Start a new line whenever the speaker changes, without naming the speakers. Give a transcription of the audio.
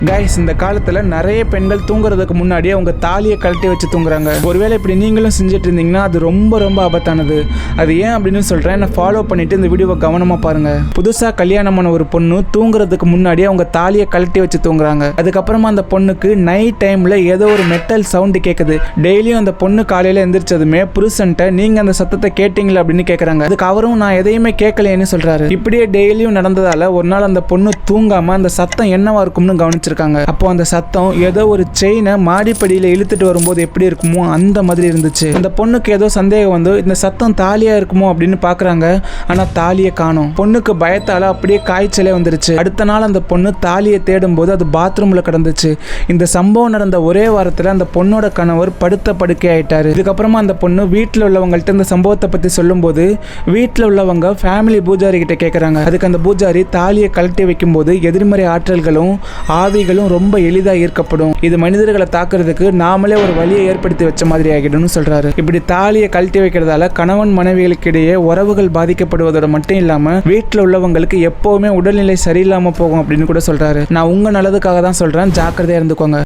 Guys, இந்த காலத்தில் நிறைய பெண்கள் தூங்குறதுக்கு முன்னாடி அவங்க தாலியை கழட்டி வச்சு தூங்குறாங்க. ஒருவேளை இப்படி நீங்களும் செஞ்சுட்டு இருந்தீங்கன்னா அது ரொம்ப ரொம்ப ஆபத்தானது. அது ஏன் அப்படின்னு சொல்கிறேன், நான் ஃபாலோ பண்ணிவிட்டு இந்த வீடியோவை கவனமாக பாருங்கள். புதுசாக கல்யாணமான ஒரு பொண்ணு தூங்குறதுக்கு முன்னாடி அவங்க தாலியை கழட்டி வச்சு தூங்குறாங்க. அதுக்கப்புறமா அந்த பொண்ணுக்கு நைட் டைமில் ஏதோ ஒரு மெட்டல் சவுண்டு கேட்குது. டெய்லியும் அந்த பொண்ணு காலையில் எந்திரிச்சதுமே புருஷன்ட்ட நீங்கள் அந்த சத்தத்தை கேட்டீங்களா அப்படின்னு கேட்குறாங்க. அதுக்கு அவரும் நான் எதையுமே கேட்கலையேன்னு சொல்கிறாரு. இப்படியே டெய்லியும் நடந்ததால் ஒரு நாள் அந்த பொண்ணு தூங்காமல் அந்த சத்தம் என்னவா இருக்கும்னு கவனிச்சிருக்காங்க. அப்போ அந்த சத்தம் ஏதோ ஒரு செயினை மாடிப்படியில் இழுத்துட்டு வரும்போது எப்படி இருக்குமோ அந்த மாதிரி இருந்துச்சு. அந்த பொண்ணுக்கு ஏதோ சந்தேகம் வந்து இந்த சத்தம் தாலியா இருக்குமோ அப்படின்னு பாக்குறாங்க. ஆனா தாலியை காணோம். பொண்ணுக்கு பயத்தால அப்படியே காய்ச்சலே வந்துருச்சு. அடுத்த நாள் அந்த பொண்ணு தாலியை தேடும் போது அது பாத்ரூம்ல கிடந்துச்சு. இந்த சம்பவம் நடந்த ஒரே வாரத்துல அந்த பொண்ணோட கணவர் படுத்த படுக்கை ஆயிட்டாரு. இதுக்கப்புறமா அந்த பொண்ணு வீட்டில் உள்ளவங்கள்ட்ட இந்த சம்பவத்தை பத்தி சொல்லும் போது வீட்டில் உள்ளவங்க ஃபேமிலி பூஜாரி கிட்ட கேட்கறாங்க. அதுக்கு அந்த பூஜாரி தாலியை கழட்டி வைக்கும் போது எதிர்மறை ஆற்றல்களும் ஆவிகளும் ரொம்ப எளிதா ஈர்க்கப்படும். இது மனிதர்களை தாக்குறதுக்கு நாமளே ஒரு வழியை ஏற்படுத்தி வச்ச மாதிரி ஆகிடும்னு சொல்றாரு. இப்படி தாலியை கழட்டி வைக்கிறதால கணவன் மனைவிகளுக்கு இடையே உறவுகள் பாதிக்கப்படுவதோட மட்டும் இல்லாம வீட்டில் உள்ளவங்களுக்கு எப்பவுமே உடல்நிலை சரியில்லாம போகும் அப்படின்னு கூட சொல்றாரு. நான் உங்க நல்லதுக்காக தான் சொல்றேன், ஜாக்கிரதையா இருந்துக்கோங்க.